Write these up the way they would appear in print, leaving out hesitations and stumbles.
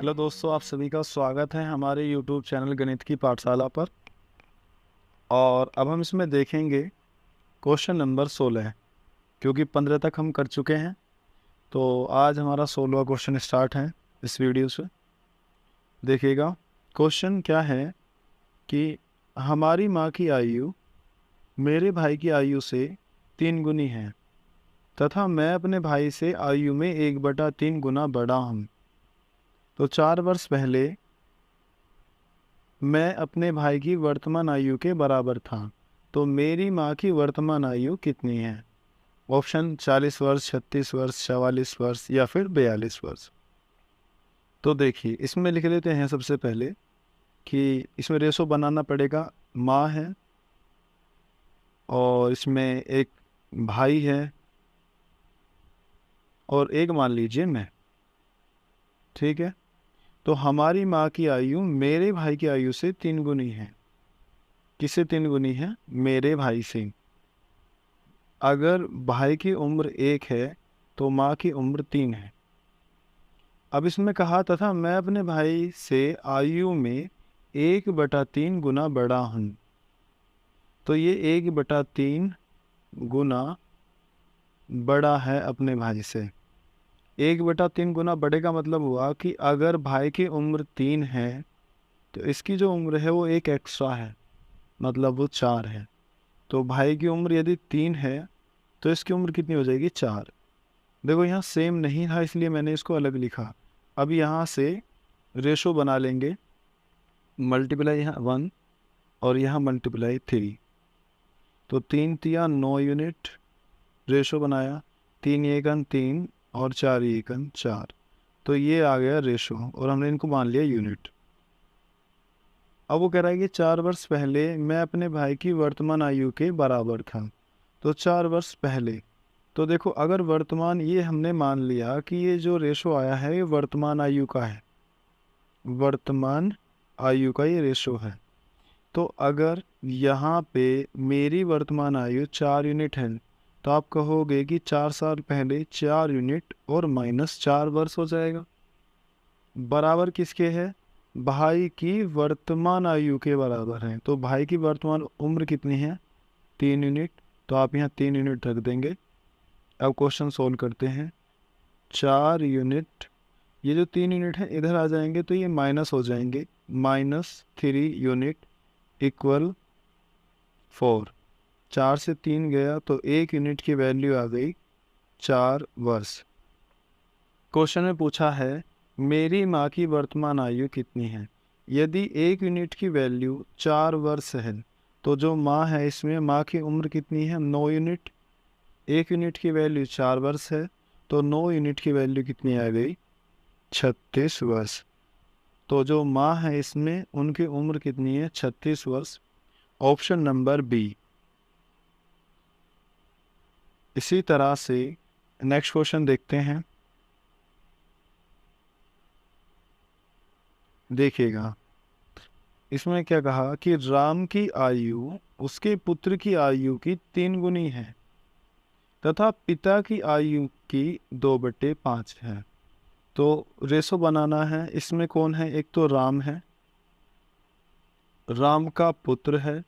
Hello दोस्तों, आप सभी का स्वागत है हमारे YouTube चैनल गणित की पाठशाला पर। और अब हम इसमें देखेंगे क्वेश्चन नंबर 16, क्योंकि 15 तक हम कर चुके हैं। तो आज हमारा 16वां क्वेश्चन स्टार्ट है इस वीडियो से। देखिएगा क्वेश्चन क्या है कि हमारी माँ की आयु मेरे भाई की आयु से 3 गुनी है तथा मैं अपने भाई से आयु में 1/3 गुना बड़ा हूँ। तो 4 वर्ष पहले मैं अपने भाई की वर्तमान आयु के बराबर था, तो मेरी माँ की वर्तमान आयु कितनी है? ऑप्शन 40 वर्ष, 36 वर्ष, 44 वर्ष या फिर 42 वर्ष। तो देखिए इसमें लिख लेते हैं सबसे पहले कि इसमें रेशो बनाना पड़ेगा। माँ है और इसमें एक भाई है और एक मान लीजिए मैं। ठीक है, तो हमारी माँ की आयु मेरे भाई की आयु से 3 गुनी है। किससे 3 गुनी है? मेरे भाई से। अगर भाई की उम्र 1 है तो माँ की उम्र 3 है। अब इसमें कहा तथा मैं अपने भाई से आयु में 1/3 गुना बड़ा हूँ। तो ये 1/3 गुना बड़ा है अपने भाई से। 1/3 गुना बड़े का मतलब हुआ कि अगर भाई की उम्र 3 है तो इसकी जो उम्र है वो 1 एक्स्ट्रा है, मतलब वो 4 है। तो भाई की उम्र यदि 3 है तो इसकी उम्र कितनी हो जाएगी? 4। देखो यहाँ सेम नहीं था इसलिए मैंने इसको अलग लिखा। अब यहाँ से रेशो बना लेंगे, मल्टीप्लाई यहाँ 1 और यहाँ मल्टीप्लाई 3। तो 3 तिया 9 यूनिट रेशो बनाया। 3 एकन 3 और 4 एकन 4। तो ये आ गया रेशो और हमने इनको मान लिया यूनिट। अब वो कह रहा है कि 4 वर्ष पहले मैं अपने भाई की वर्तमान आयु के बराबर था। तो 4 वर्ष पहले, तो देखो अगर वर्तमान ये हमने मान लिया कि ये जो रेशो आया है ये वर्तमान आयु का है, वर्तमान आयु का ये रेशो है। तो अगर यहाँ पे मेरी वर्तमान आयु 4 यूनिट है तो आप कहोगे कि 4 साल पहले 4 यूनिट और माइनस 4 वर्ष हो जाएगा। बराबर किसके है? भाई की वर्तमान आयु के बराबर है। तो भाई की वर्तमान उम्र कितनी है? 3 यूनिट। तो आप यहाँ 3 यूनिट रख देंगे। अब क्वेश्चन सोल्व करते हैं। 4 यूनिट, ये जो 3 यूनिट है इधर आ जाएंगे तो ये माइनस हो जाएंगे। -3 यूनिट इक्वल 4। 4 से 3 गया तो 1 यूनिट की वैल्यू आ गई 4 वर्ष। क्वेश्चन में पूछा है मेरी माँ की वर्तमान आयु कितनी है। यदि 1 यूनिट की वैल्यू 4 वर्ष है तो जो माँ है इसमें माँ की उम्र कितनी है? 9 यूनिट। 1 यूनिट की वैल्यू 4 वर्ष है तो 9 यूनिट की वैल्यू कितनी आ गई? 36 वर्ष। तो जो माँ है इसमें उनकी उम्र कितनी है? 36 वर्ष। Option number B. इसी तरह से नेक्स्ट क्वेश्चन देखते हैं। देखिएगा इसमें क्या कहा कि राम की आयु उसके पुत्र की आयु की 3 गुनी है तथा पिता की आयु की 2/5 है। तो रेशो बनाना है। इसमें कौन है? एक तो राम है, राम का पुत्र है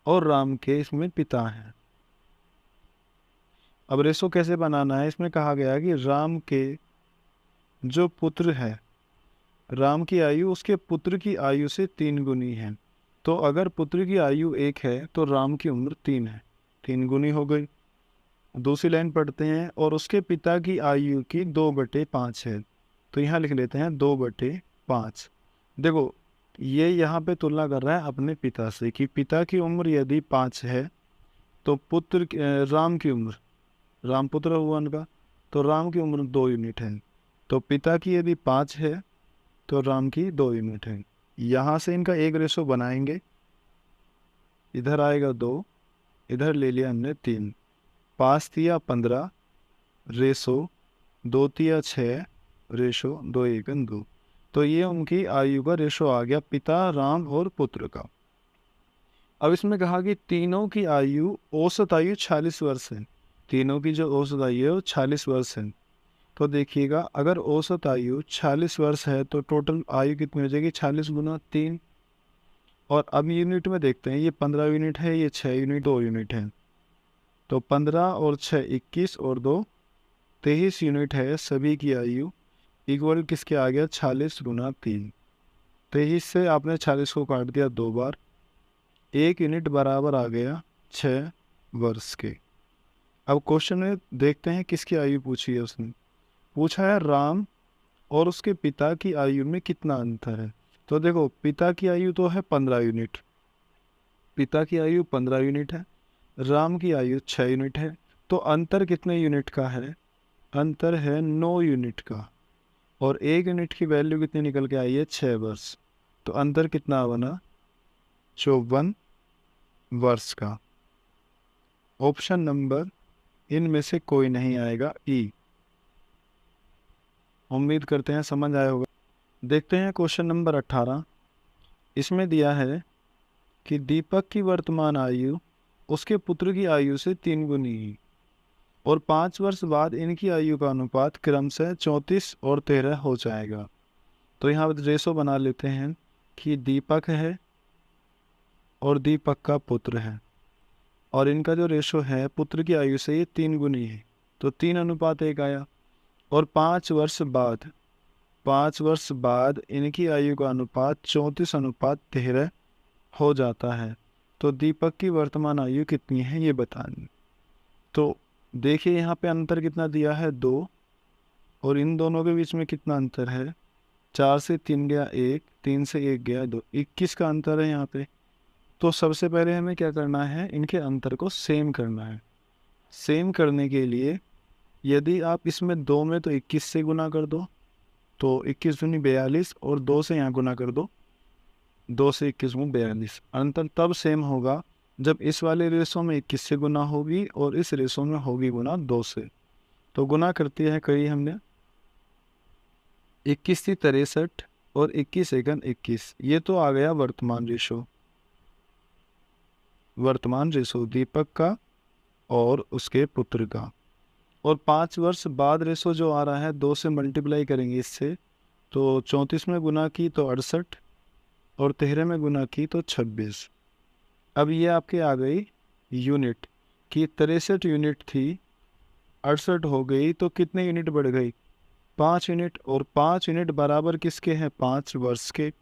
और राम के इसमें पिता है। अब रेशो कैसे बनाना है? इसमें कहा गया कि राम के जो पुत्र है, राम की आयु उसके पुत्र की आयु से 3 गुनी है। तो अगर पुत्र की आयु 1 है तो राम की उम्र 3 है, 3 गुनी हो गई। दूसरी लाइन पढ़ते हैं और उसके पिता की आयु की 2/5 है। तो यहाँ लिख लेते हैं 2/5। देखो ये यहाँ पे तुलना कर रहा है अपने पिता से कि पिता की उम्र यदि 5 है तो पुत्र राम की उम्र, राम पुत्र हुआ उनका, तो राम की उम्र 2 यूनिट है। तो पिता की यदि 5 है तो राम की 2 यूनिट है। यहाँ से इनका एक रेशो बनाएंगे। इधर आएगा 2, इधर ले लिया हमने 3। 5 तिया 15 रेशो 2 तिया 6 रेशो 2 एकन 2। तो ये उनकी आयु का रेशो आ गया, पिता, राम और पुत्र का। अब इसमें कहा कि तीनों की आयु औसत आयु 46 वर्ष है। तीनों की जो औसत आयु है वो 46 वर्ष है। तो देखिएगा, अगर औसत आयु 46 वर्ष है तो टोटल आयु कितनी हो जाएगी, 46 गुना 3। और अब यूनिट में देखते हैं, ये 15 यूनिट है, ये 6 यूनिट 2 यूनिट है, तो 15 और 6 21 और 2 23 यूनिट है सभी की आयु। इक्वल किसके आ गया, 46 गुना 3। 23 से आपने 46 को काट दिया 2 बार, 1 यूनिट बराबर आ गया 6 वर्ष के। अब क्वेश्चन में देखते हैं किसकी आयु पूछी है उसने। पूछा है राम और उसके पिता की आयु में कितना अंतर है। तो देखो, पिता की आयु तो है 15 यूनिट, पिता की आयु 15 यूनिट है, राम की आयु 6 यूनिट है, तो अंतर कितने यूनिट का है, अंतर है 9 यूनिट का। और 1 यूनिट की वैल्यू कितनी निकल के आई है, 6 वर्ष, तो अंतर कितना बना, 54 वर्ष का। ऑप्शन नंबर इनमें से कोई नहीं आएगा, ई। उम्मीद करते हैं समझ आया होगा। देखते हैं क्वेश्चन नंबर 18। इसमें दिया है कि दीपक की वर्तमान आयु उसके पुत्र की आयु से 3 गुनी है और 5 वर्ष बाद इनकी आयु का अनुपात क्रमशः 34 और 13 हो जाएगा। तो यहाँ रेशो बना लेते हैं कि दीपक है और दीपक का पुत्र है, और इनका जो रेशो है पुत्र की आयु से ये 3 गुनी है, तो 3:1 आया। और 5 वर्ष बाद, 5 वर्ष बाद इनकी आयु का अनुपात 34:13 हो जाता है। तो दीपक की वर्तमान आयु कितनी है ये बतानी। तो देखिए यहाँ पे अंतर कितना दिया है, 2, और इन दोनों के बीच में कितना अंतर है, 4 से 3 गया 1, 3 से 1 गया 2, 21 का अंतर है यहाँ पे। तो सबसे पहले हमें क्या करना है, इनके अंतर को सेम करना है। सेम करने के लिए यदि आप इसमें 2 में तो 21 से गुना कर दो, तो 21 दूनी 42, और 2 से यहाँ गुना कर दो, 2 से 21 गुना 42। अंतर तब सेम होगा जब इस वाले रेशो में 21 से गुना होगी और इस रेशो में होगी गुना 2 से। तो गुना करती है करी हमने, 21 थी 63 और 21 एकन 21, ये तो आ गया वर्तमान रेशो। वर्तमान रेशो दीपक का और उसके पुत्र का। और 5 वर्ष बाद रेशो जो आ रहा है, 2 से मल्टीप्लाई करेंगे इससे, तो 34 में गुना की तो 68 और 13 में गुना की तो 26। अब ये आपके आ गई यूनिट की, 63 यूनिट थी 68 हो गई, तो कितने यूनिट बढ़ गई, 5 यूनिट। और 5 यूनिट बराबर किसके हैं, 5 वर्ष के।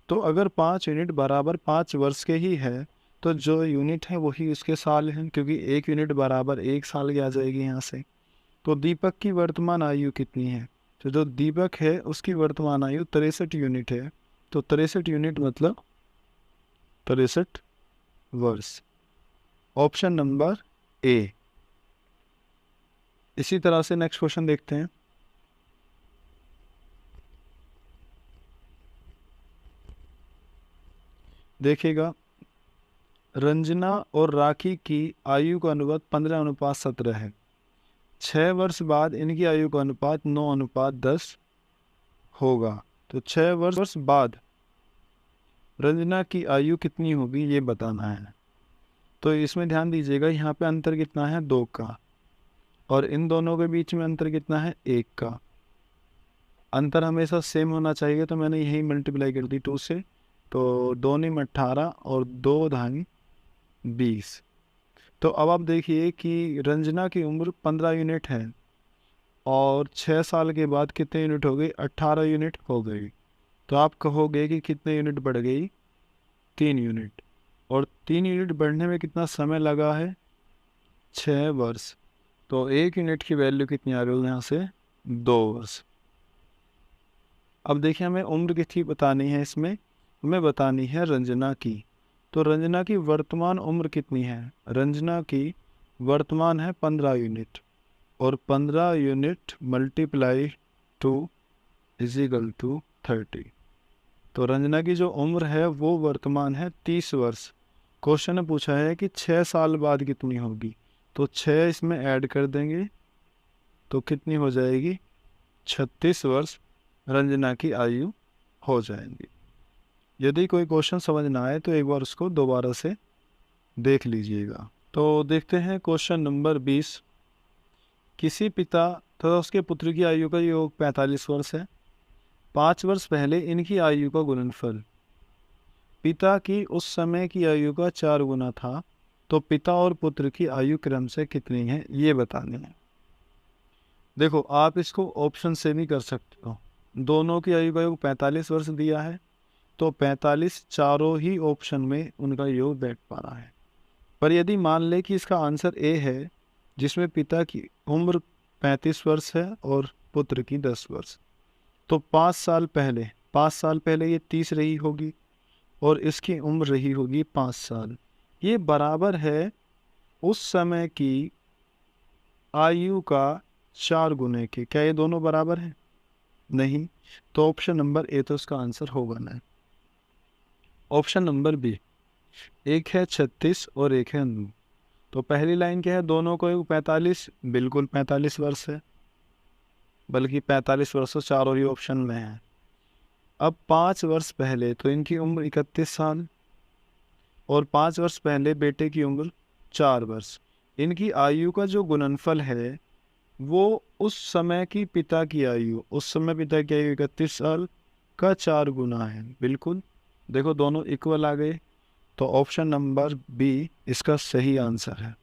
तो अगर 5 यूनिट बराबर 5 वर्ष के ही है तो जो यूनिट है वही उसके साल हैं, क्योंकि 1 यूनिट बराबर 1 साल की आ जाएगी यहाँ से। तो दीपक की वर्तमान आयु कितनी है, तो जो दीपक है उसकी वर्तमान आयु 63 यूनिट है, तो 63 यूनिट मतलब 63 वर्ष। Option number A. इसी तरह से नेक्स्ट क्वेश्चन देखते हैं। देखिएगा, रंजना और राखी की आयु का अनुपात 15:17 है। 6 वर्ष बाद इनकी आयु का अनुपात 9:10 होगा। तो 6 वर्ष बाद रंजना की आयु कितनी होगी ये बताना है। तो इसमें ध्यान दीजिएगा, यहाँ पे अंतर कितना है, 2 का, और इन दोनों के बीच में अंतर कितना है, 1 का। अंतर हमेशा सेम होना चाहिए, तो मैंने यही मल्टीप्लाई कर दी 2 से, तो 2 9 18 और 2 धानी 20। तो अब आप देखिए कि रंजना की उम्र 15 यूनिट है और 6 साल के बाद कितने यूनिट हो गई, 18 यूनिट हो गई। तो आप कहोगे कि कितने यूनिट बढ़ गई, 3 यूनिट। और 3 यूनिट बढ़ने में कितना समय लगा है, 6 वर्ष। तो 1 यूनिट की वैल्यू कितनी आ रही है यहाँ से, 2 वर्ष। अब देखिए, हमें उम्र कितनी बतानी है, इसमें हमें बतानी है रंजना की। तो रंजना की वर्तमान उम्र कितनी है, रंजना की वर्तमान है 15 यूनिट, और 15 यूनिट मल्टीप्लाई 2 इजिकल टू 30। तो रंजना की जो उम्र है वो वर्तमान है 30 वर्ष। क्वेश्चन ने पूछा है कि 6 साल बाद कितनी होगी, तो 6 इसमें ऐड कर देंगे तो कितनी हो जाएगी, 36 वर्ष रंजना की आयु हो जाएगी। यदि कोई क्वेश्चन समझ ना आए तो एक बार उसको दोबारा से देख लीजिएगा। तो देखते हैं क्वेश्चन नंबर 20। किसी पिता तो उसके पुत्र की आयु का योग 45 वर्ष है। 5 वर्ष पहले इनकी आयु का गुणनफल पिता की उस समय की आयु का 4 गुना था, तो पिता और पुत्र की आयु क्रम से कितनी है ये बतानी है। देखो आप इसको ऑप्शन से भी कर सकते हो। दोनों की आयु का योग 45 वर्ष दिया है, तो 45 चारों ही ऑप्शन में उनका योग बैठ पा रहा है। पर यदि मान ले कि इसका आंसर ए है, जिसमें पिता की उम्र 35 वर्ष है और पुत्र की 10 वर्ष, तो 5 साल पहले ये 30 रही होगी और इसकी उम्र रही होगी 5 साल। ये बराबर है उस समय की आयु का 4 गुने के। क्या ये दोनों बराबर हैं? नहीं। तो ऑप्शन नंबर ए तो इसका आंसर होगा नहीं। ऑप्शन नंबर बी, एक है 36 और एक है 9। तो पहली लाइन क्या है? दोनों को 45, बिल्कुल 45 वर्ष है, बल्कि 45 वर्ष तो चारों ही ऑप्शन में है। अब 5 वर्ष पहले तो इनकी उम्र 31 साल और 5 वर्ष पहले बेटे की उम्र 4 वर्ष। इनकी आयु का जो गुणनफल है वो उस समय की पिता की आयु, उस समय पिता की आयु 31 साल का 4 गुना है। बिल्कुल, देखो दोनों इक्वल आ गए, तो ऑप्शन नंबर बी इसका सही आंसर है।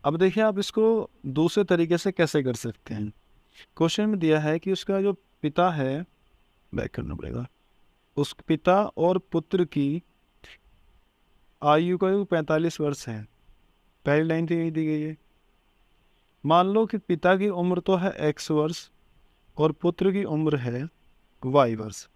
अब देखिए आप इसको दूसरे तरीके से कैसे कर सकते हैं। क्वेश्चन में दिया है कि उसका जो पिता है, बैक करना पड़ेगा, उस पिता और पुत्र की आयु का 45 वर्ष है। पहली लाइन तो यही दी गई है। मान लो कि पिता की उम्र तो है x वर्ष और पुत्र की उम्र है y वर्ष।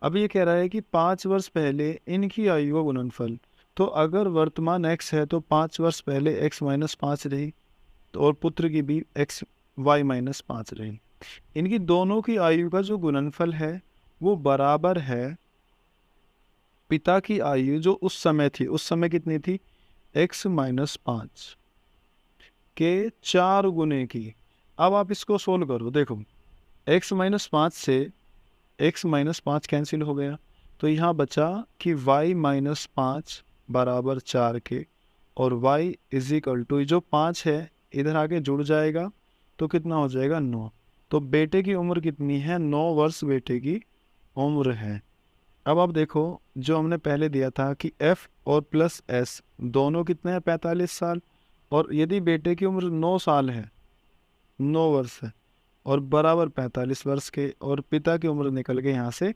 अब ये कह रहा है कि 5 वर्ष पहले इनकी आयु का गुणनफल, तो अगर वर्तमान x है तो 5 वर्ष पहले x माइनस 5 रही, और पुत्र की भी x y माइनस 5 रही। इनकी दोनों की आयु का जो गुणनफल है वो बराबर है पिता की आयु जो उस समय थी, उस समय कितनी थी? x माइनस 5 के 4 गुने की। अब आप इसको सोल्व करो। देखो x माइनस 5 से x माइनस 5 कैंसिल हो गया, तो यहाँ बचा कि y माइनस 5 बराबर 4 के, और y इज इक्वल टू जो 5 है इधर आके जुड़ जाएगा तो कितना हो जाएगा? 9। तो बेटे की उम्र कितनी है? 9 वर्ष बेटे की उम्र है। अब आप देखो जो हमने पहले दिया था कि f और प्लस s दोनों कितने हैं? 45 साल। और यदि बेटे की उम्र 9 साल है, 9 वर्ष है, और बराबर 45 वर्ष के, और पिता की उम्र निकल के यहाँ से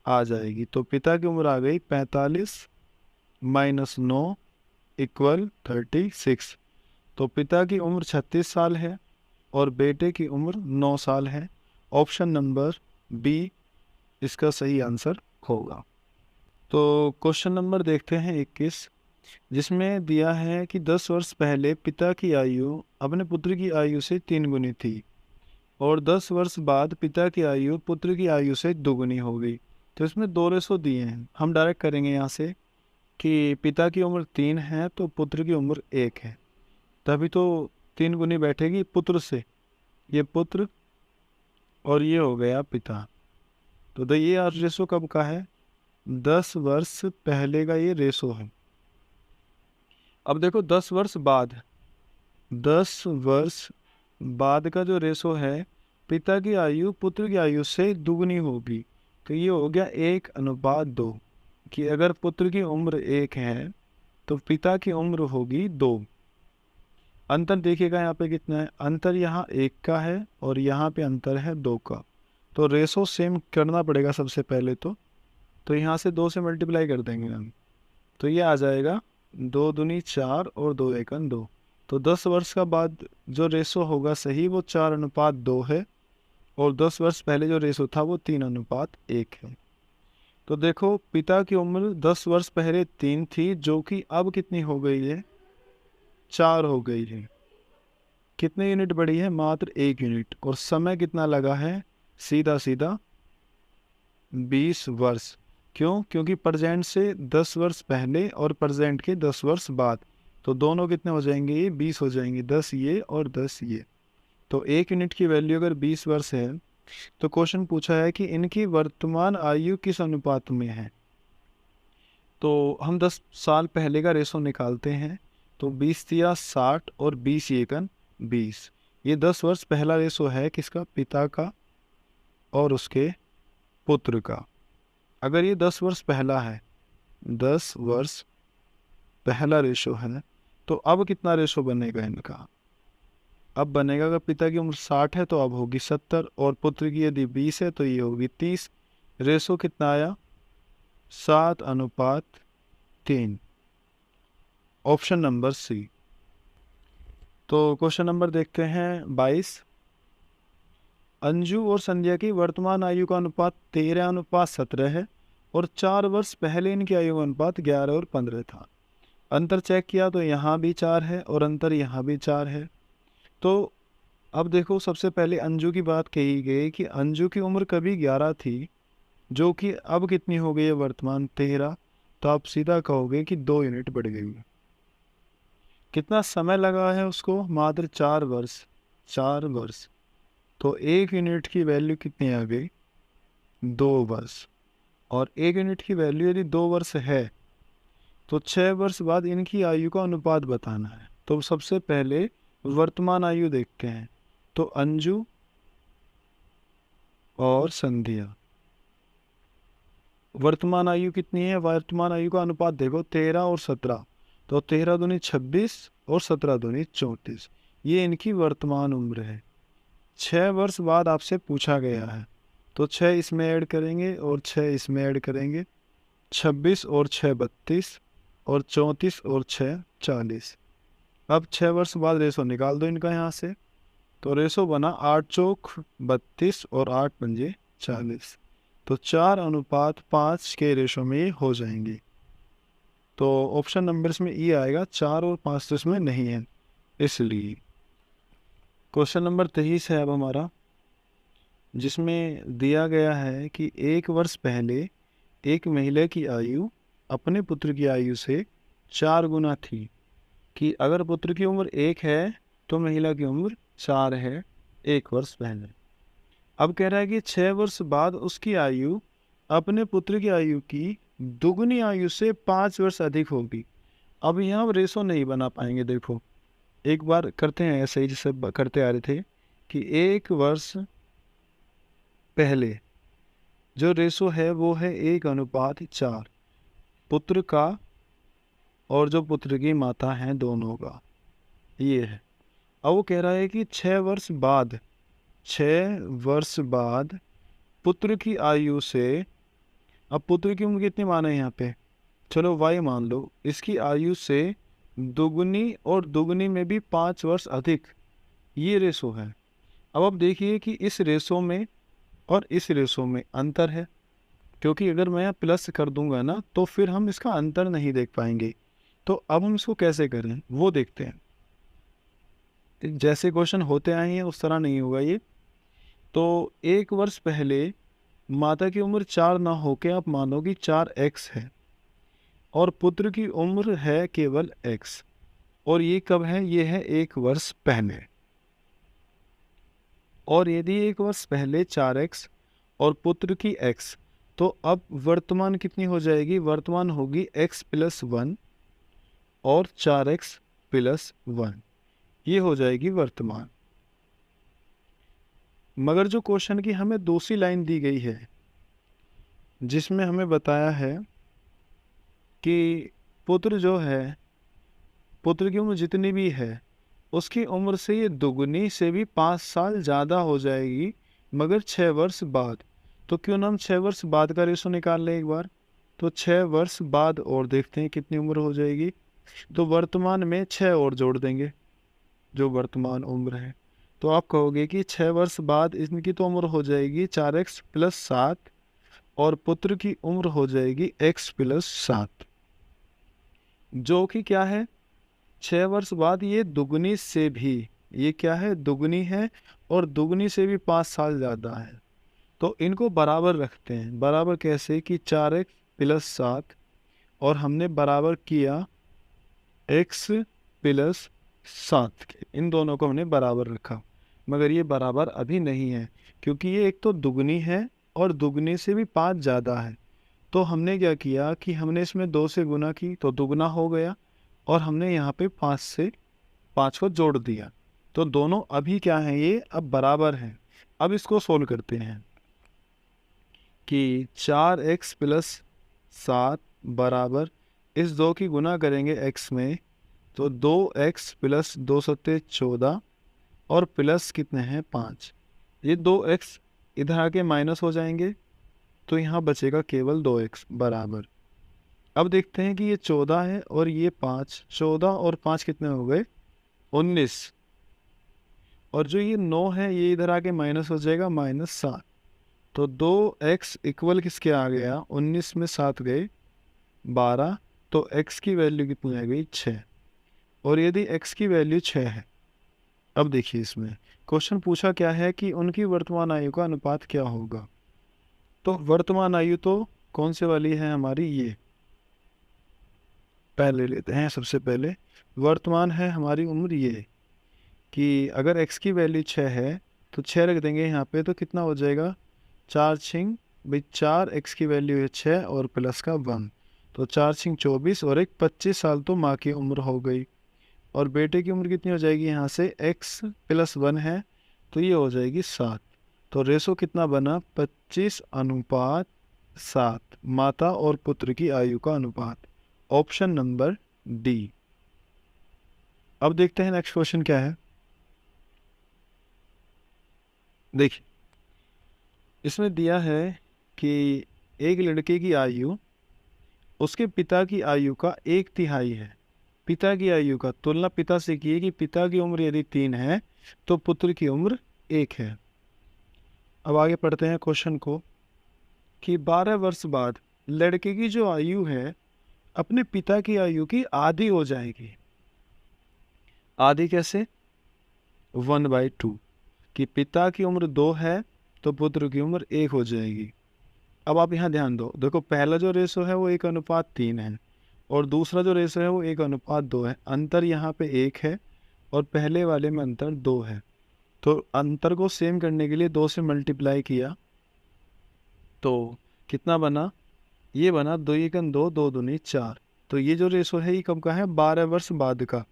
आ जाएगी, तो पिता की उम्र आ गई 45 माइनस 9 इक्वल 36। तो पिता की उम्र 36 साल है और बेटे की उम्र 9 साल है। ऑप्शन नंबर बी इसका सही आंसर होगा। तो क्वेश्चन नंबर देखते हैं 21, जिसमें दिया है कि 10 वर्ष पहले पिता की आयु अपने पुत्र की आयु से 3 गुनी थी, और 10 वर्ष बाद पिता की आयु पुत्र की आयु से 2 गुनी हो गई। तो इसमें 2 रेशो दिए हैं। हम डायरेक्ट करेंगे यहाँ से कि पिता की उम्र 3 है तो पुत्र की उम्र 1 है, तभी तो 3 गुनी बैठेगी पुत्र से। ये पुत्र और ये हो गया पिता। तो ये रेशो कब का है? 10 वर्ष पहले का ये रेशो है। अब देखो 10 वर्ष बाद का जो रेशो है, पिता की आयु पुत्र की आयु से दुगनी होगी, तो ये हो गया 1:2, कि अगर पुत्र की उम्र 1 है तो पिता की उम्र होगी 2। अंतर देखिएगा यहाँ पे कितना है, अंतर यहाँ 1 का है और यहाँ पे अंतर है 2 का। तो रेशो सेम करना पड़ेगा सबसे पहले तो यहाँ से 2 से मल्टीप्लाई कर देंगे हम, तो ये आ जाएगा 2 दूनी 4 और 2 एकन 2। तो 10 वर्ष का बाद जो रेशो होगा सही वो 4:2 है, और 10 वर्ष पहले जो रेशो था वो 3:1 है। तो देखो पिता की उम्र 10 वर्ष पहले 3 थी, जो कि अब कितनी हो गई है? 4 हो गई है। कितने यूनिट बढ़ी है? मात्र 1 यूनिट। और समय कितना लगा है? सीधा सीधा 20 वर्ष। क्यों? क्योंकि प्रेजेंट से 10 वर्ष पहले और प्रेजेंट के 10 वर्ष बाद, तो दोनों कितने हो जाएंगे? ये 20 हो जाएंगे, 10 ये और 10 ये। तो 1 यूनिट की वैल्यू अगर 20 वर्ष है, तो क्वेश्चन पूछा है कि इनकी वर्तमान आयु किस अनुपात में है। तो हम 10 साल पहले का रेशो निकालते हैं, तो 20 तिया 60 और 20 एकन 20। ये 10 वर्ष पहला रेशो है किसका, पिता का और उसके पुत्र का। अगर ये 10 वर्ष पहला है, 10 वर्ष पहला रेशो है, तो अब कितना रेशो बनेगा इनका, अब बनेगा अगर पिता की उम्र 60 है तो अब होगी 70, और पुत्र की यदि 20 है तो ये होगी 30। रेशो कितना आया, 7:3। Option number C. तो क्वेश्चन नंबर देखते हैं 22। अंजू और संध्या की वर्तमान आयु का अनुपात 13:17 है और 4 वर्ष पहले इनकी आयु का अनुपात 11 और 15 था। अंतर चेक किया तो यहाँ भी 4 है और अंतर यहाँ भी 4 है। तो अब देखो, सबसे पहले अंजू की बात कही गई कि अंजू की उम्र कभी 11 थी, जो कि अब कितनी हो गई है, वर्तमान 13। तो आप सीधा कहोगे कि 2 यूनिट बढ़ गई है। कितना समय लगा है उसको, मात्र 4 वर्ष। 4 वर्ष, तो 1 यूनिट की वैल्यू कितनी आ गई, 2 वर्ष। और 1 यूनिट की वैल्यू यदि 2 वर्ष है तो 6 वर्ष बाद इनकी आयु का अनुपात बताना है। तो सबसे पहले वर्तमान आयु देखते हैं। तो अंजू और संध्या, वर्तमान आयु कितनी है, वर्तमान आयु का अनुपात देखो 13 और 17। तो 13 दूनी 26 और 17 दूनी 34। ये इनकी वर्तमान उम्र है। 6 वर्ष बाद आपसे पूछा गया है, तो 6 इसमें ऐड करेंगे और 6 इसमें ऐड करेंगे। 26 और 6 32 और 34 और 6 40। अब 6 वर्ष बाद रेशो निकाल दो इनका यहाँ से। तो रेशो बना 8 चौक 32 और 8 पंजे 40। तो 4:5 के रेशो में ये हो जाएंगी। तो ऑप्शन नंबर इसमें ई आएगा, 4 और 5 तो इसमें नहीं है इसलिए। क्वेश्चन नंबर 23 है अब हमारा, जिसमें दिया गया है कि 1 वर्ष पहले एक महिला की आयु अपने पुत्र की आयु से 4 गुना थी, कि अगर पुत्र की उम्र 1 है तो महिला की उम्र 4 है 1 वर्ष पहले। अब कह रहा है कि 6 वर्ष बाद उसकी आयु अपने पुत्र की आयु की दुगुनी आयु से 5 वर्ष अधिक होगी। अब यहाँ हम रेशो नहीं बना पाएंगे। देखो एक बार करते हैं ऐसे ही जैसे करते आ रहे थे कि 1 वर्ष पहले जो रेशो है वो है 1:4 पुत्र का और जो पुत्र की माता है दोनों का, ये है। अब वो कह रहा है कि 6 वर्ष बाद पुत्र की आयु से, अब पुत्र की उम्र कितनी माने यहाँ पे, चलो y मान लो, इसकी आयु से दुगुनी और दुगुनी में भी 5 वर्ष अधिक, ये रेशो है। अब आप देखिए कि इस रेशो में और इस रेशो में अंतर है, क्योंकि अगर मैं यहाँ प्लस कर दूंगा ना तो फिर हम इसका अंतर नहीं देख पाएंगे। तो अब हम इसको कैसे करें वो देखते हैं। जैसे क्वेश्चन होते आए हैं उस तरह नहीं होगा ये। तो 1 वर्ष पहले माता की उम्र 4 ना होके आप मानो कि 4x है और पुत्र की उम्र है केवल x, और ये कब है, ये है 1 वर्ष पहले। और यदि 1 वर्ष पहले 4x और पुत्र की x, तो अब वर्तमान कितनी हो जाएगी, वर्तमान होगी x + 1 और 4x + 1, ये हो जाएगी वर्तमान। मगर जो क्वेश्चन की हमें दूसरी लाइन दी गई है जिसमें हमें बताया है कि पुत्र जो है, पुत्र की उम्र जितनी भी है उसकी उम्र से ये दुगुनी से भी 5 साल ज़्यादा हो जाएगी, मगर 6 वर्ष बाद। तो क्यों ना हम 6 वर्ष बाद का रेशो निकाल लें एक बार। तो 6 वर्ष बाद और देखते हैं कितनी उम्र हो जाएगी। तो वर्तमान में 6 और जोड़ देंगे जो वर्तमान उम्र है। तो आप कहोगे कि 6 वर्ष बाद इनकी तो उम्र हो जाएगी 4x + 7 और पुत्र की उम्र हो जाएगी x + 7, जो कि क्या है, 6 वर्ष बाद ये दुगनी से भी, ये क्या है, दुगनी है और दुगनी से भी 5 साल ज़्यादा है। तो इनको बराबर रखते हैं। बराबर कैसे कि 4x + 7 और हमने बराबर किया x + 7 के, इन दोनों को हमने बराबर रखा। मगर ये बराबर अभी नहीं है, क्योंकि ये एक तो दुगनी है और दुगनी से भी 5 ज़्यादा है। तो हमने क्या किया कि हमने इसमें 2 से गुना की तो दुगना हो गया, और हमने यहाँ पे 5 से 5 को जोड़ दिया। तो दोनों अभी क्या हैं, ये अब बराबर हैं। अब इसको सोल्व करते हैं कि 4x प्लस 7 बराबर, इस 2 की गुना करेंगे x में, तो 2x प्लस 2 सत्ते 14 और प्लस कितने हैं 5। ये 2x इधर आके माइनस हो जाएंगे, तो यहाँ बचेगा केवल 2x बराबर। अब देखते हैं कि ये 14 है और ये 5, 14 और 5 कितने हो गए 19, और जो ये 9 है ये इधर आके माइनस हो जाएगा -7। तो 2x इक्वल किसके आ गया, 19 में 7 गए 12, तो x की वैल्यू कितनी आ गई 6। और यदि x की वैल्यू 6 है, अब देखिए इसमें क्वेश्चन पूछा क्या है कि उनकी वर्तमान आयु का अनुपात क्या होगा। तो वर्तमान आयु तो कौन से वाली है हमारी, ये पहले लेते हैं। सबसे पहले वर्तमान है हमारी उम्र ये, कि अगर x की वैल्यू 6 है तो 6 रख देंगे यहाँ पे, तो कितना हो जाएगा 4 छिंग भाई 4, x की वैल्यू है 6 और प्लस का 1, तो 4 छिंग 24 और एक 25 साल तो माँ की उम्र हो गई। और बेटे की उम्र कितनी हो जाएगी, यहाँ से x प्लस 1 है तो ये हो जाएगी 7। तो रेशो कितना बना 25:7, माता और पुत्र की आयु का अनुपात, ऑप्शन नंबर डी। अब देखते हैं नेक्स्ट क्वेश्चन क्या है। देखिए इसमें दिया है कि एक लड़के की आयु उसके पिता की आयु का 1/3 है। पिता की आयु का तुलना पिता से की है कि पिता की उम्र यदि 3 है तो पुत्र की उम्र 1 है। अब आगे पढ़ते हैं क्वेश्चन को कि 12 वर्ष बाद लड़के की जो आयु है अपने पिता की आयु की आधी हो जाएगी। आधी कैसे, 1/2, कि पिता की उम्र 2 है तो पुत्र की उम्र 1 हो जाएगी। अब आप यहाँ ध्यान दो, देखो पहला जो रेशो है वो 1:3 है और दूसरा जो रेशो है वो 1:2 है। अंतर यहाँ पे 1 है और पहले वाले में अंतर 2 है। तो अंतर को सेम करने के लिए 2 से मल्टीप्लाई किया तो कितना बना, ये बना 2 एकम 2, 2 दूनी 4। तो ये जो रेशो है ये कब का है, 12 वर्ष बाद का।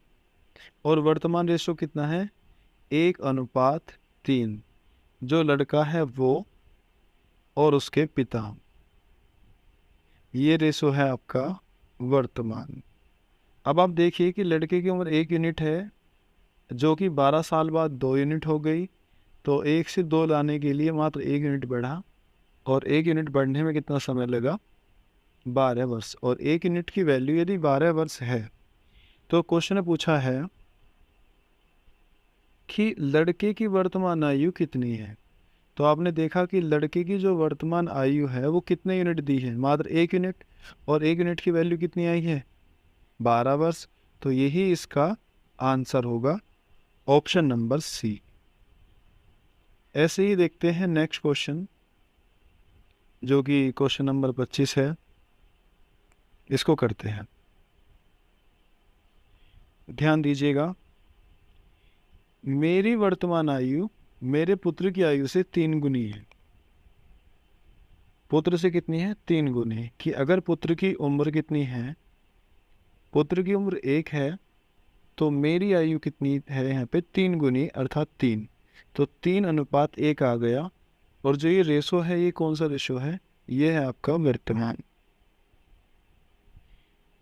और वर्तमान रेशो कितना है 1:3, जो लड़का है वो और उसके पिता, ये रेशो है आपका वर्तमान। अब आप देखिए कि लड़के की उम्र 1 यूनिट है जो कि 12 साल बाद 2 यूनिट हो गई, तो 1 से 2 लाने के लिए मात्र 1 यूनिट बढ़ा, और 1 यूनिट बढ़ने में कितना समय लगा 12 वर्ष। और 1 यूनिट की वैल्यू यदि 12 वर्ष है तो क्वेश्चन ने पूछा है कि लड़के की वर्तमान आयु कितनी है। तो आपने देखा कि लड़के की जो वर्तमान आयु है वो कितने यूनिट दी है, मात्र 1 यूनिट, और 1 यूनिट की वैल्यू कितनी आई है 12 वर्ष। तो यही इसका आंसर होगा, ऑप्शन नंबर सी। ऐसे ही देखते हैं नेक्स्ट क्वेश्चन जो कि क्वेश्चन नंबर 25 है, इसको करते हैं। ध्यान दीजिएगा, मेरी वर्तमान आयु मेरे पुत्र की आयु से 3 गुनी है। पुत्र से कितनी है 3 गुनी, कि अगर पुत्र की उम्र कितनी है, पुत्र की उम्र 1 है तो मेरी आयु कितनी है यहाँ पे 3 गुनी अर्थात 3, तो 3:1 आ गया। और जो ये रेशो है ये कौन सा रेशो है, ये है आपका वर्तमान।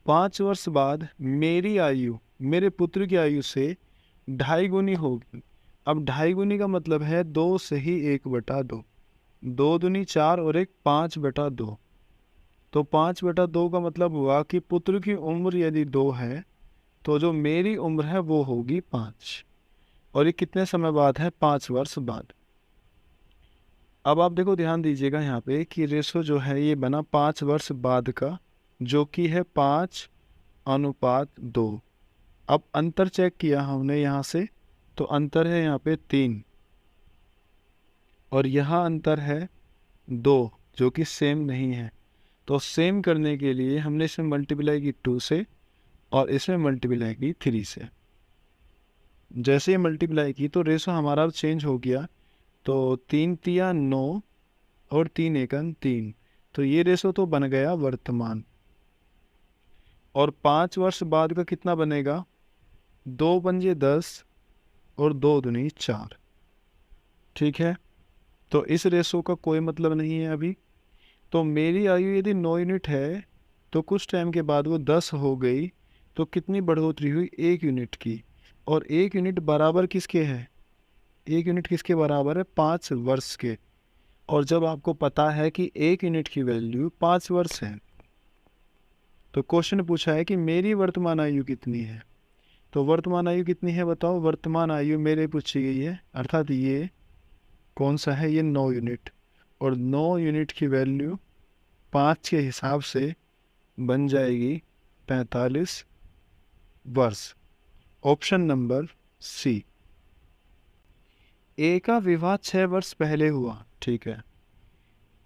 5 वर्ष बाद मेरी आयु मेरे पुत्र की आयु से 2.5 गुनी होगी। अब 2.5 गुनी का मतलब है 2 से ही 1/2, 2 दूनी 4 और 1 5/2। तो 5/2 का मतलब हुआ कि पुत्र की उम्र यदि 2 है तो जो मेरी उम्र है वो होगी 5, और ये कितने समय बाद है 5 वर्ष बाद। अब आप देखो ध्यान दीजिएगा यहाँ पे कि रेशो जो है ये बना 5 वर्ष बाद का, जो कि है 5:2। अब अंतर चेक किया हमने यहाँ से, तो अंतर है यहाँ पे 3 और यहाँ अंतर है 2, जो कि सेम नहीं है। तो सेम करने के लिए हमने इसमें मल्टीप्लाई की 2 से और इसमें मल्टीप्लाई की 3 से। जैसे ही मल्टीप्लाई की तो रेशो हमारा अब चेंज हो गया, तो 3 तिया 9 और 3 एकम 3, तो ये रेशो तो बन गया वर्तमान। और 5 वर्ष बाद का कितना बनेगा, 2 पंजे 10 और 2 दूनी 4। ठीक है, तो इस रेशो का कोई मतलब नहीं है अभी। तो मेरी आयु यदि 9 यूनिट है तो कुछ टाइम के बाद वो 10 हो गई, तो कितनी बढ़ोतरी हुई? 1 यूनिट की। और 1 यूनिट बराबर किसके है? 1 यूनिट किसके बराबर है? 5 वर्ष के। और जब आपको पता है कि 1 यूनिट की वैल्यू 5 वर्ष है, तो क्वेश्चन पूछा है कि मेरी वर्तमान आयु कितनी है। तो वर्तमान आयु कितनी है बताओ? वर्तमान आयु मेरे पूछी गई है, अर्थात ये कौन सा है? ये 9 यूनिट। और 9 यूनिट की वैल्यू 5 के हिसाब से बन जाएगी 45 वर्ष। ऑप्शन नंबर सी। ए का विवाह 6 वर्ष पहले हुआ, ठीक है।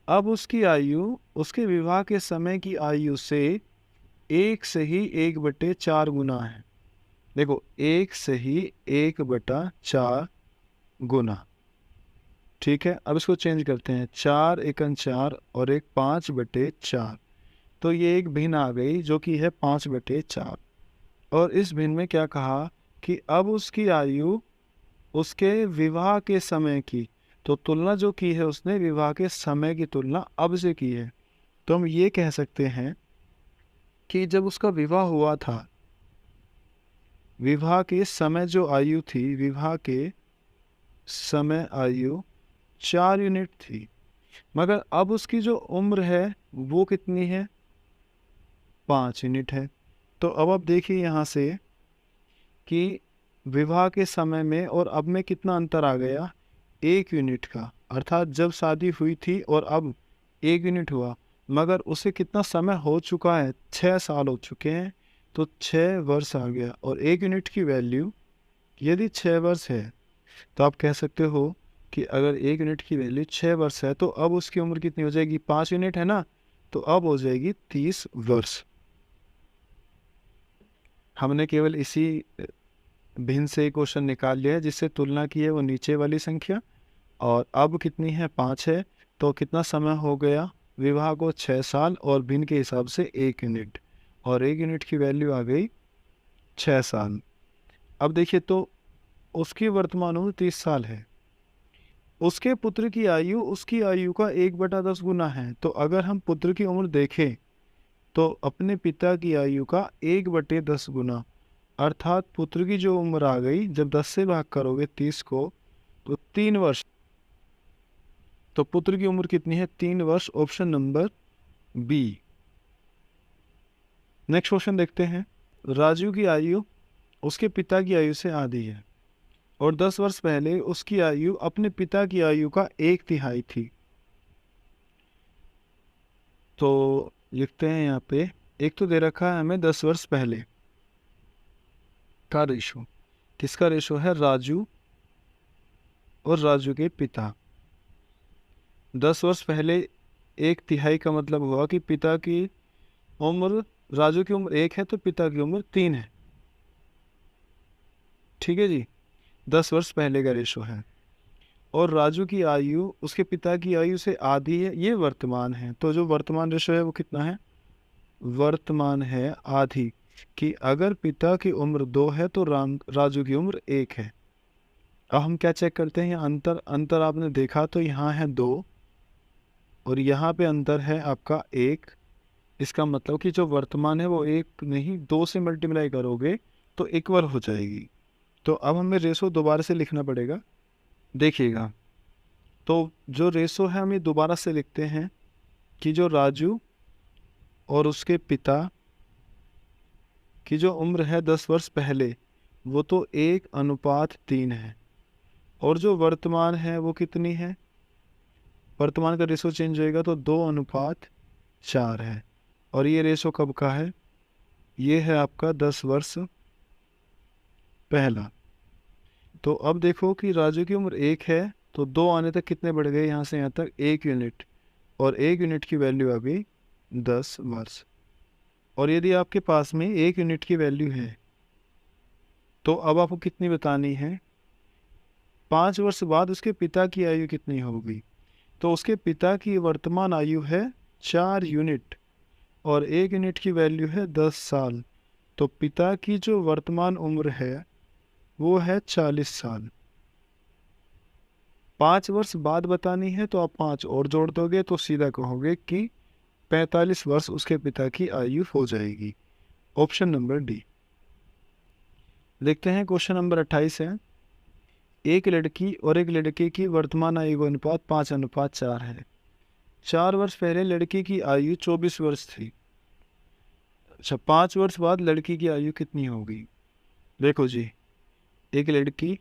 अब उसकी आयु उसके विवाह के समय की आयु से 1/4 गुना है। देखो, 1/4 गुना। ठीक है, अब इसको चेंज करते हैं। 4 एकन 4 और एक 5/4। तो ये एक भिन्न आ गई जो कि है 5/4। और इस भिन्न में क्या कहा कि अब उसकी आयु उसके विवाह के समय की, तो तुलना जो की है उसने विवाह के समय की तुलना अब से की है। तो हम ये कह सकते हैं कि जब उसका विवाह हुआ था, विवाह के समय जो आयु थी, विवाह के समय आयु 4 यूनिट थी, मगर अब उसकी जो उम्र है वो कितनी है? 5 यूनिट है। तो अब आप देखिए यहाँ से कि विवाह के समय में और अब में कितना अंतर आ गया? 1 यूनिट का। अर्थात जब शादी हुई थी और अब 1 यूनिट हुआ, मगर उसे कितना समय हो चुका है? 6 साल हो चुके हैं। तो 6 वर्ष आ गया। और 1 यूनिट की वैल्यू यदि 6 वर्ष है, तो आप कह सकते हो कि अगर 1 यूनिट की वैल्यू 6 वर्ष है तो अब उसकी उम्र कितनी हो जाएगी? 5 यूनिट है ना, तो अब हो जाएगी 30 वर्ष। हमने केवल इसी भिन्न से क्वेश्चन निकाल लिया है, जिससे तुलना की है वो नीचे वाली संख्या, और अब कितनी है? 5 है। तो कितना समय हो गया विवाह को? 6 साल, और भिन्न के हिसाब से 1 यूनिट, और 1 यूनिट की वैल्यू आ गई 6 साल। अब देखिए, तो उसकी वर्तमान उम्र 30 साल है। उसके पुत्र की आयु उसकी आयु का 1/10 गुना है। तो अगर हम पुत्र की उम्र देखें तो अपने पिता की आयु का 1/10 गुना, अर्थात पुत्र की जो उम्र आ गई, जब 10 से भाग करोगे 30 को, तो 3 वर्ष। तो पुत्र की उम्र कितनी है? 3 वर्ष। Option number B. Next question देखते हैं। राजू की आयु उसके पिता की आयु से आधी है, और 10 वर्ष पहले उसकी आयु अपने पिता की आयु का 1/3 थी। तो लिखते हैं यहाँ पे, एक तो दे रखा है हमें 10 वर्ष पहले का रेशो। किसका रेशो है? राजू और राजू के पिता। 10 वर्ष पहले 1/3 का मतलब हुआ कि पिता की उम्र, राजू की उम्र 1 है तो पिता की उम्र 3 है। ठीक है जी, 10 वर्ष पहले का रेशो है। और राजू की आयु उसके पिता की आयु से आधी है, ये वर्तमान है। तो जो वर्तमान रेशो है वो कितना है? वर्तमान है आधी। कि अगर पिता की उम्र 2 है तो राजू की उम्र 1 है। अब हम क्या चेक करते हैं? अंतर आपने देखा तो यहाँ है 2, और यहाँ पे अंतर है आपका 1। इसका मतलब कि जो वर्तमान है वो 1 नहीं, 2 से मल्टीप्लाई करोगे तो इक्वल हो जाएगी। तो अब हमें रेशो दोबारा से लिखना पड़ेगा। देखिएगा, तो जो रेशो है हम ये दोबारा से लिखते हैं कि जो राजू और उसके पिता की जो उम्र है 10 वर्ष पहले, वो तो 1/3 है। और जो वर्तमान है वो कितनी है? वर्तमान का रेशो चेंज होएगा तो 2/4 है। और ये रेशो कब का है? ये है आपका 10 वर्ष पहला। तो अब देखो कि राजू की उम्र 1 है, तो 2 आने तक कितने बढ़ गए? यहाँ से यहाँ तक 1 यूनिट, और 1 यूनिट की वैल्यू आ गई 10 वर्ष। और यदि आपके पास में 1 यूनिट की वैल्यू है, तो अब आपको कितनी बतानी है? 5 वर्ष बाद उसके पिता की आयु कितनी होगी? तो उसके पिता की वर्तमान आयु है 4 यूनिट, और 1 यूनिट की वैल्यू है 10 साल। तो पिता की जो वर्तमान उम्र है वो है 40 साल। 5 वर्ष बाद बतानी है तो आप 5 और जोड़ दोगे तो सीधा कहोगे कि 45 वर्ष उसके पिता की आयु हो जाएगी। Option number D. देखते हैं क्वेश्चन नंबर 28 है। एक लड़की और एक लड़के की वर्तमान आयु का अनुपात 5:4 है। 4 वर्ष पहले लड़की की आयु 24 वर्ष थी। अच्छा, 5 वर्ष बाद लड़की की आयु कितनी होगी? देखो जी, एक लड़की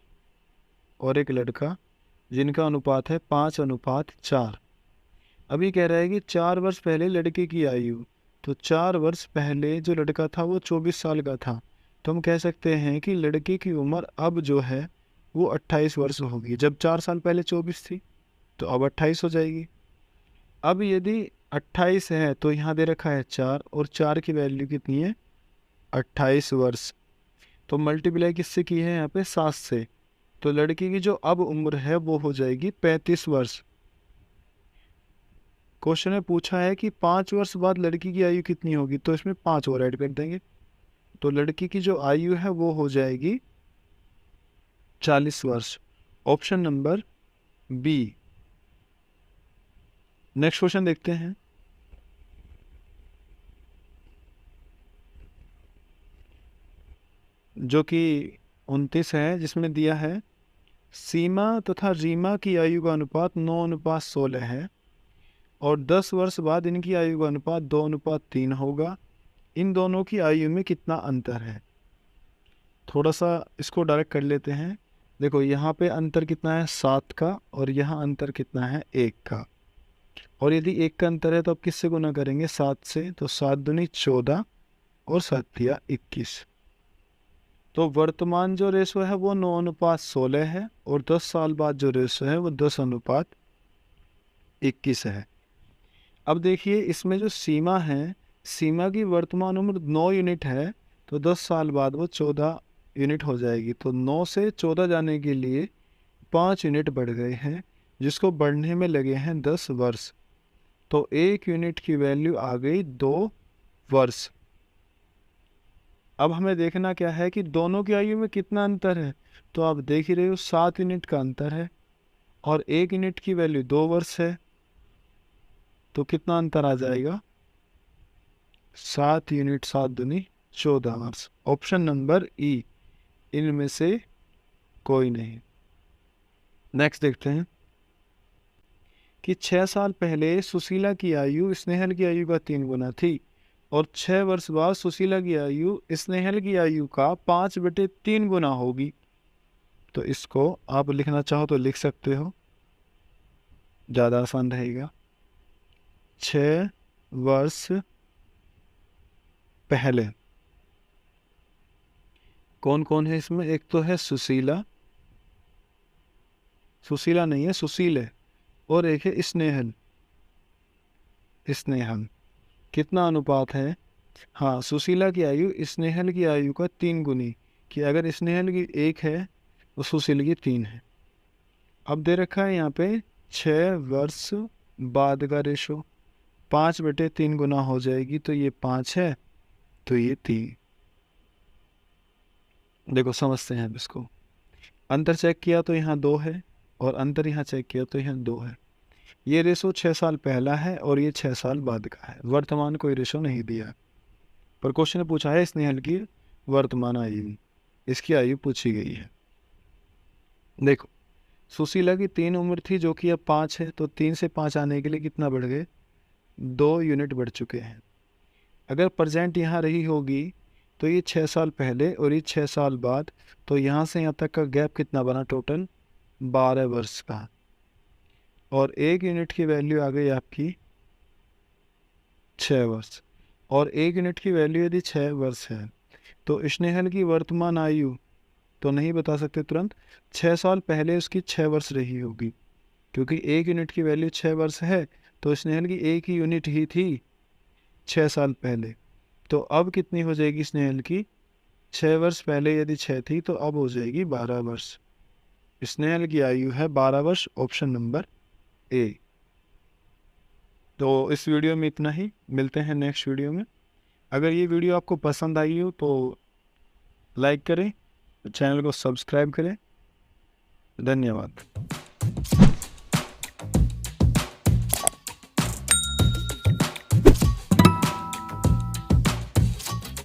और एक लड़का जिनका अनुपात है 5:4। अभी कह रहा है कि 4 वर्ष पहले लड़के की आयु, तो 4 वर्ष पहले जो लड़का था वो 24 साल का था, तो हम कह सकते हैं कि लड़के की उम्र अब जो है वो 28 वर्ष होगी। जब 4 साल पहले 24 थी तो अब 28 हो जाएगी। अब यदि 28 है तो यहाँ दे रखा है 4, और 4 की वैल्यू कितनी है? 28 वर्ष। तो मल्टीप्लाई किससे की है यहाँ पे? 7 से। तो लड़की की जो अब उम्र है वो हो जाएगी 35 वर्ष। क्वेश्चन में पूछा है कि 5 वर्ष बाद लड़की की आयु कितनी होगी, तो इसमें 5 और ऐड कर देंगे, तो लड़की की जो आयु है वो हो जाएगी 40 वर्ष। Option number B. Next question देखते हैं। जो कि 29 है, जिसमें दिया है सीमा तथा रीमा की आयु का अनुपात 9:16 है और 10 वर्ष बाद इनकी आयु का अनुपात 2:3 होगा। इन दोनों की आयु में कितना अंतर है? थोड़ा सा इसको डायरेक्ट कर लेते हैं। देखो यहाँ पे अंतर कितना है? 7 का, और यहाँ अंतर कितना है? 1 का। और यदि 1 का अंतर है तो आप किससे गुना करेंगे? 7 से। तो 7 दूनी 14 और 7 या 21। तो वर्तमान जो रेशो है वो 9:16 है और 10 साल बाद जो रेशो है वो 10:21 है। अब देखिए इसमें जो सीमा है, सीमा की वर्तमान उम्र 9 यूनिट है, तो 10 साल बाद वो 14 यूनिट हो जाएगी। तो 9 से 14 जाने के लिए 5 यूनिट बढ़ गए हैं, जिसको बढ़ने में लगे हैं 10 वर्ष। तो 1 यूनिट की वैल्यू आ गई 2 वर्ष। अब हमें देखना क्या है कि दोनों की आयु में कितना अंतर है। तो आप देख ही रहे हो 7 यूनिट का अंतर है और 1 यूनिट की वैल्यू 2 वर्ष है, तो कितना अंतर आ जाएगा? 7 यूनिट 7 दूनी 14 वर्ष। ऑप्शन नंबर ई, इनमें से कोई नहीं। नेक्स्ट देखते हैं कि 6 साल पहले सुशीला की आयु स्नेहल की आयु का 3 गुना थी और 6 वर्ष बाद सुशीला की आयु स्नेहल की आयु का 5/3 गुना होगी। तो इसको आप लिखना चाहो तो लिख सकते हो, ज़्यादा आसान रहेगा। 6 वर्ष पहले कौन कौन है इसमें? एक तो है सुशीला, सुशीला नहीं है सुशील है, और एक है स्नेहल, स्नेहल। कितना अनुपात है? हाँ, सुशीला की आयु स्नेहल की आयु का 3 गुनी, कि अगर स्नेहल की 1 है तो सुशील की 3 है। अब दे रखा है यहाँ पे 6 वर्ष बाद का रेशो, 5/3 गुना हो जाएगी, तो ये 5 है तो ये 3। देखो समझते हैं अब इसको। अंतर चेक किया तो यहाँ 2 है और अंतर यहाँ चेक किया तो यहाँ 2 है। ये रेशो 6 साल पहला है और ये 6 साल बाद का है। वर्तमान कोई रेशो नहीं दिया, पर क्वेश्चन पूछा है स्नेहल की वर्तमान आयु, इसकी आयु पूछी गई है। देखो सुशीला की 3 उम्र थी जो कि अब 5 है, तो 3 से 5 आने के लिए कितना बढ़ गए? 2 यूनिट बढ़ चुके हैं। अगर प्रेजेंट यहाँ रही होगी तो ये 6 साल पहले और ये 6 साल बाद, तो यहाँ से यहाँ तक का गैप कितना बना? टोटल 12 वर्ष का। और 1 यूनिट की वैल्यू आ गई आपकी 6 वर्ष, और 1 यूनिट की वैल्यू यदि 6 वर्ष है तो स्नेहल की वर्तमान आयु तो नहीं बता सकते तुरंत। 6 साल पहले उसकी 6 वर्ष रही होगी, क्योंकि 1 यूनिट की वैल्यू 6 वर्ष है, तो स्नेहल की 1 ही यूनिट ही थी 6 साल पहले। तो अब कितनी हो जाएगी स्नेहल की? 6 वर्ष पहले यदि 6 थी तो अब हो जाएगी 12 वर्ष। स्नेहल की आयु है 12 वर्ष। Option number A. तो इस वीडियो में इतना ही, मिलते हैं नेक्स्ट वीडियो में। अगर ये वीडियो आपको पसंद आई हो तो लाइक करें, चैनल को सब्सक्राइब करें। धन्यवाद।